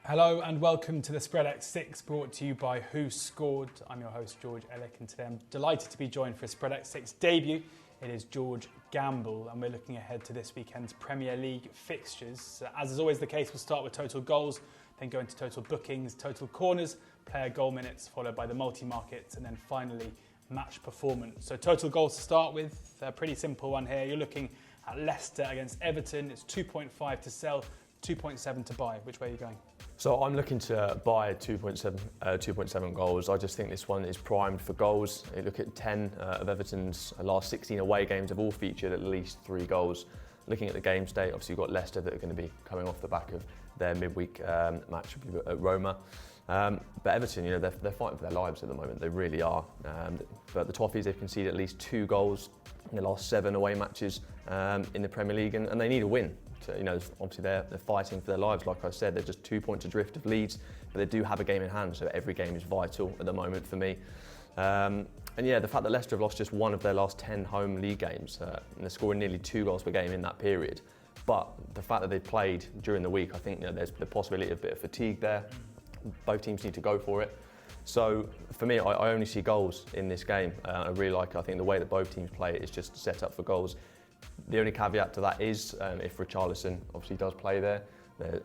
Hello and welcome to the Spreadex Six, brought to you by WhoScored. I'm your host George Ellick, and today I'm delighted to be joined for a Spreadex Six debut. It is George Gamble, and we're looking ahead to this weekend's Premier League fixtures. As is always the case, we'll start with total goals, then go into total bookings, total corners, player goal minutes, followed by the multi-markets, and then finally match performance. So total goals to start with, a pretty simple one here. You're looking at Leicester against Everton. It's 2.5 to sell, 2.7 to buy. Which way are you going? So I'm looking to buy 2.7 goals. I just think this one is primed for goals. You look at 10 of Everton's last 16 away games have all featured at least 3 goals. Looking at the game state, obviously you've got Leicester that are going to be coming off the back of their midweek match at Roma. But Everton, they're fighting for their lives at the moment. They really are. But the Toffees, they've conceded at least 2 goals in the last 7 away matches in the Premier League, and they need a win. Obviously they're fighting for their lives. Like I said, they're just 2 points adrift of Leeds, but they do have a game in hand, so every game is vital at the moment for me. The fact that Leicester have lost just 1 of their last 10 home league games, and they're scoring nearly 2 goals per game in that period. But the fact that they've played during the week, I think there's the possibility of a bit of fatigue there. Both teams need to go for it. So for me, I only see goals in this game. I think the way that both teams play it is just set up for goals. The only caveat to that is if Richarlison obviously does play there,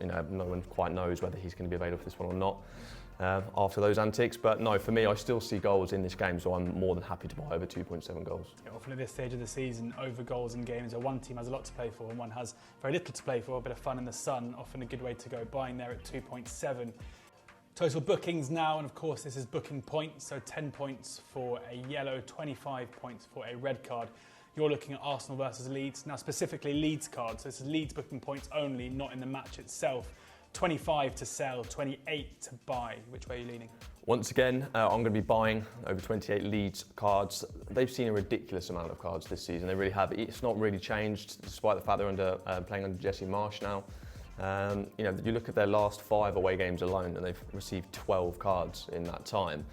no one quite knows whether he's going to be available for this one or not after those antics. But no, for me, I still see goals in this game, so I'm more than happy to buy over 2.7 goals. Yeah, often at this stage of the season, over goals in games, one team has a lot to play for and one has very little to play for, a bit of fun in the sun, often a good way to go, buying there at 2.7. Total bookings now, and of course this is booking points, so 10 points for a yellow, 25 points for a red card. You're looking at Arsenal versus Leeds, now specifically Leeds cards, so this is Leeds booking points only, not in the match itself. 25 to sell, 28 to buy. Which way are you leaning? Once again, I'm going to be buying over 28 Leeds cards. They've seen a ridiculous amount of cards this season, they really have. It's not really changed, despite the fact they're playing under Jesse Marsch now. You look at their last 5 away games alone, and they've received 12 cards in that time.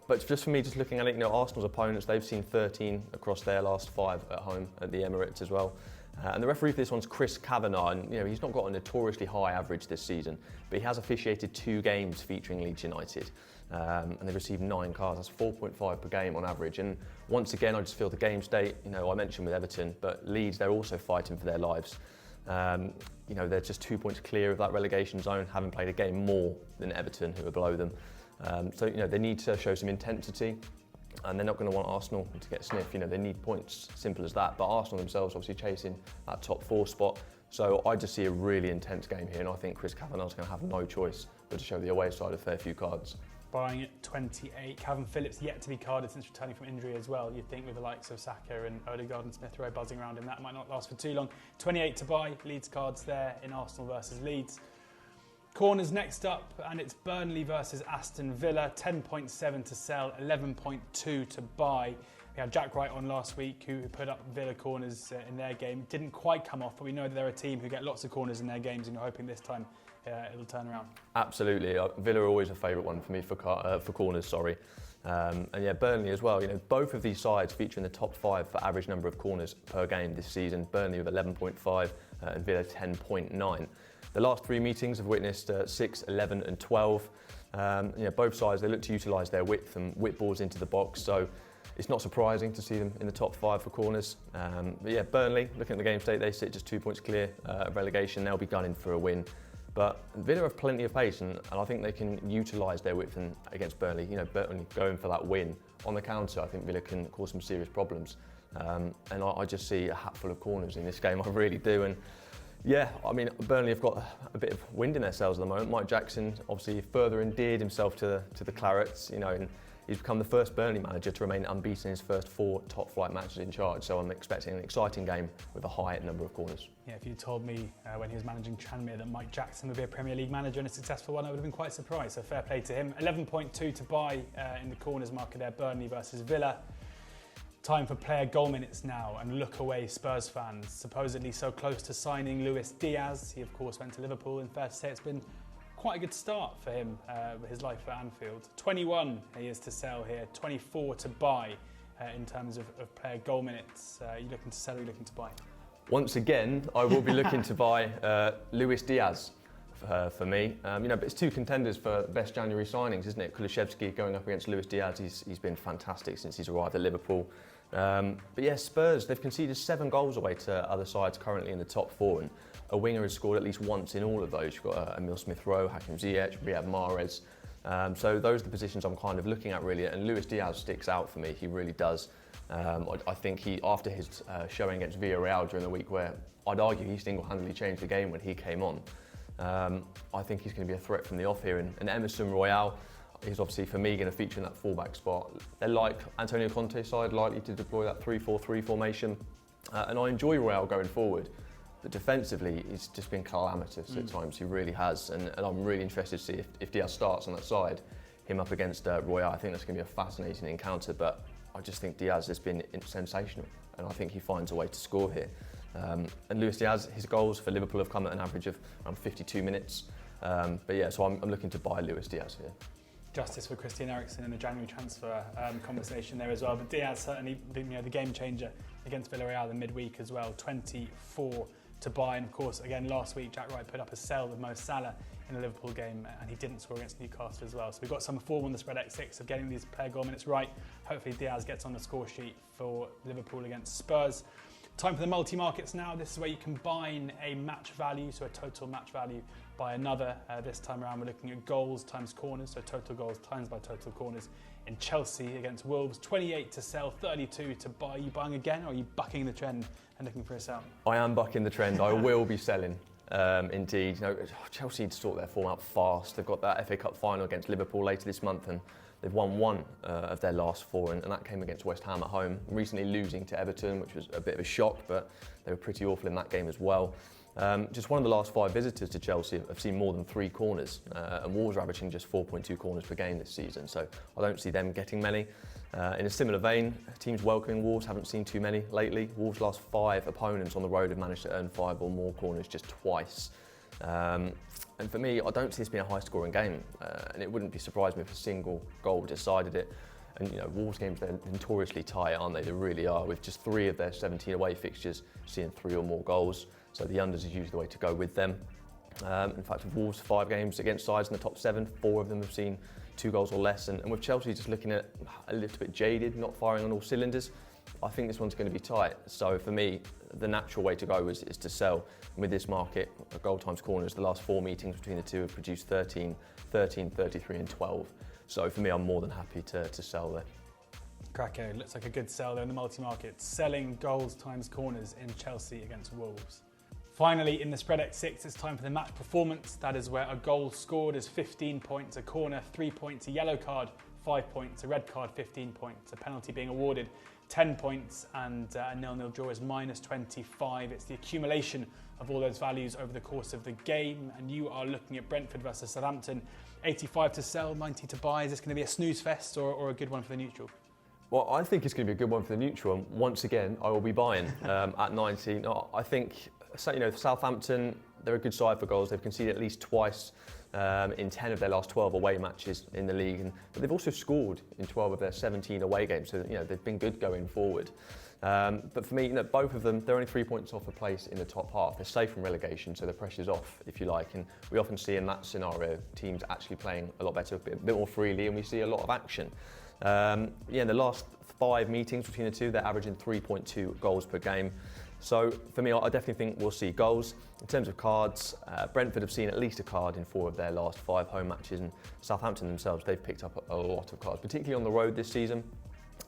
But just for me, just looking at it, Arsenal's opponents, they've seen 13 across their last 5 at home at the Emirates as well. And the referee for this one's Chris Kavanagh, and he's not got a notoriously high average this season, but he has officiated 2 games featuring Leeds United, and they've received 9 cards. That's 4.5 per game on average. And once again, I just feel the game state, I mentioned with Everton, but Leeds, they're also fighting for their lives. They're just 2 points clear of that relegation zone, having played a game more than Everton, who are below them. They need to show some intensity, and they're not going to want Arsenal to get sniff. They need points, simple as that. But Arsenal themselves obviously chasing that top 4 spot. So I just see a really intense game here, and I think Chris Kavanagh's going to have no choice but to show the away side a fair few cards. Buying at 28, Calvin Phillips yet to be carded since returning from injury as well. You'd think with the likes of Saka and Odegaard and Smith Rowe buzzing around him, that might not last for too long. 28 to buy, Leeds cards there in Arsenal versus Leeds. Corners next up, and it's Burnley versus Aston Villa. 10.7 to sell, 11.2 to buy. We had Jack Wright on last week, who put up Villa corners in their game. Didn't quite come off, but we know that they're a team who get lots of corners in their games, and you're hoping this time it'll turn around. Absolutely, Villa are always a favourite one for me for corners. Burnley as well. Both of these sides feature in the top 5 for average number of corners per game this season. Burnley with 11.5 and Villa 10.9. The last 3 meetings have witnessed 6, 11 and 12. Both sides, they look to utilise their width and whip balls into the box, so it's not surprising to see them in the top 5 for corners. Burnley, looking at the game state, they sit just 2 points clear of relegation. They'll be gunning for a win. But Villa have plenty of pace, and I think they can utilise their width against Burnley. Burnley going for that win. On the counter, I think Villa can cause some serious problems. I just see a hatful of corners in this game, I really do. Burnley have got a bit of wind in their sails at the moment. Mike Jackson obviously further endeared himself to the Clarets, and he's become the first Burnley manager to remain unbeaten in his first 4 top-flight matches in charge. So I'm expecting an exciting game with a high number of corners. Yeah, if you told me when he was managing Tranmere that Mike Jackson would be a Premier League manager and a successful one, I would have been quite surprised. So fair play to him. 11.2 to buy in the corners market there, Burnley versus Villa. Time for player goal minutes now, and look away Spurs fans. Supposedly so close to signing Luis Diaz. He of course went to Liverpool, and fair to say it's been quite a good start for him with his life at Anfield. 21 he is to sell here, 24 to buy in terms of player goal minutes. Are you looking to sell or are you looking to buy? Once again, I will be looking to buy Luis Diaz. for me. But it's two contenders for best January signings, isn't it? Kulusevski going up against Luis Diaz. He's been fantastic since he's arrived at Liverpool. But yeah, Spurs, they've conceded 7 goals away to other sides currently in the top 4, and a winger has scored at least once in all of those. You've got Emil Smith-Rowe, Hakim Ziyech, Riyad Mahrez. So those are the positions I'm kind of looking at really, and Luis Diaz sticks out for me. He really does. I think after his showing against Villarreal during the week, where I'd argue he single-handedly changed the game when he came on, I think he's going to be a threat from the off here. And Emerson Royale is obviously, for me, going to feature in that fullback spot. They're like Antonio Conte's side, likely to deploy that 3-4-3 formation. And I enjoy Royale going forward, but defensively, he's just been calamitous at times. He really has. And I'm really interested to see if Diaz starts on that side, him up against Royale. I think that's going to be a fascinating encounter, but I just think Diaz has been sensational, and I think he finds a way to score here. And Luis Diaz, his goals for Liverpool have come at an average of around 52 minutes. But yeah, so I'm looking to buy Luis Diaz here. Justice for Christian Eriksen in the January transfer conversation there as well. But Diaz certainly, the game changer against Villarreal in midweek as well. 24 to buy, and of course, again last week Jack Wright put up a sell with Mo Salah in the Liverpool game, and he didn't score against Newcastle as well. So we've got some form on the Spreadex Six of getting these player goal minutes right. Hopefully Diaz gets on the score sheet for Liverpool against Spurs. Time for the multi-markets now. This is where you combine a match value, so a total match value, by another. This time around we're looking at goals times corners, so total goals times by total corners in Chelsea against Wolves. 28 to sell, 32 to buy. Are you buying again, or are you bucking the trend and looking for a sell? I am bucking the trend. I will be selling. Indeed. Chelsea need to sort their form out fast. They've got that FA Cup final against Liverpool later this month, and they've won 1 of their last 4, and that came against West Ham at home, recently losing to Everton, which was a bit of a shock, but they were pretty awful in that game as well. Just one of the last 5 visitors to Chelsea have seen more than 3 corners, and Wolves are averaging just 4.2 corners per game this season, so I don't see them getting many. In a similar vein, teams welcoming Wolves haven't seen too many lately. Wolves' last 5 opponents on the road have managed to earn 5 or more corners just twice. And for me, I don't see this being a high-scoring game, and it wouldn't be surprising me if a single goal decided it. And Wolves games, they're notoriously tight, aren't they? They really are, with just 3 of their 17 away fixtures seeing 3 or more goals. So the unders is usually the way to go with them. In fact, with Wolves' 5 games against sides in the top 7, 4 of them have seen 2 goals or less. And with Chelsea just looking at a little bit jaded, not firing on all cylinders, I think this one's going to be tight. So for me, the natural way to go is to sell. And with this market, goal times corners, the last 4 meetings between the two have produced 13, 33 and 12. So for me, I'm more than happy to sell there. Cracker, looks like a good sell there in the multi-market. Selling goals times corners in Chelsea against Wolves. Finally, in the Spreadex Six, it's time for the match performance. That is where a goal scored is 15 points, a corner 3 points, a yellow card 5 points, a red card 15 points, a penalty being awarded 10 points, and a 0-0 draw is minus 25. It's the accumulation of all those values over the course of the game, and you are looking at Brentford versus Southampton. 85 to sell, 90 to buy. Is this going to be a snooze fest or a good one for the neutral? Well, I think it's going to be a good one for the neutral, and once again, I will be buying at 90. No, I think, Southampton, they're a good side for goals. They've conceded at least twice in 10 of their last 12 away matches in the league, but they've also scored in 12 of their 17 away games, so they've been good going forward. But for me, both of them, they're only 3 points off a place in the top half. They're safe from relegation, so the pressure's off, if you like. And we often see in that scenario teams actually playing a lot better, a bit more freely, and we see a lot of action. In the last 5 meetings between the two, they're averaging 3.2 goals per game. So for me, I definitely think we'll see goals. In terms of cards, Brentford have seen at least a card in 4 of their last 5 home matches, and Southampton themselves, they've picked up a lot of cards, particularly on the road this season.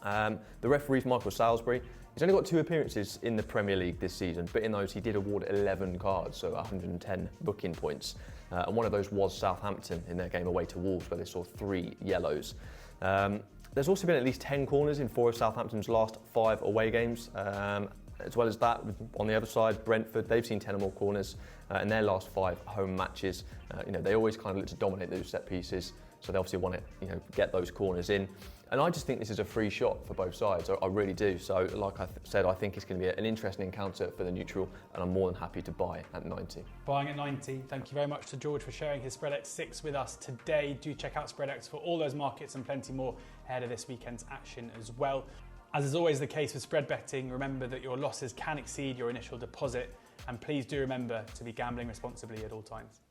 The referee's Michael Salisbury. He's only got 2 appearances in the Premier League this season, but in those he did award 11 cards, so 110 booking points. And one of those was Southampton in their game away to Wolves, where they saw 3 yellows. There's also been at least 10 corners in 4 of Southampton's last 5 away games. As well as that, on the other side, Brentford, they've seen 10 or more corners in their last 5 home matches. They always kind of look to dominate those set pieces, so they obviously want to get those corners in. And I just think this is a free shot for both sides. I really do. So like I said, I think it's going to be an interesting encounter for the neutral, and I'm more than happy to buy at 90. Buying at 90. Thank you very much to George for sharing his Spreadex 6 with us today. Do check out Spreadex for all those markets and plenty more ahead of this weekend's action as well. As is always the case with spread betting, remember that your losses can exceed your initial deposit, and please do remember to be gambling responsibly at all times.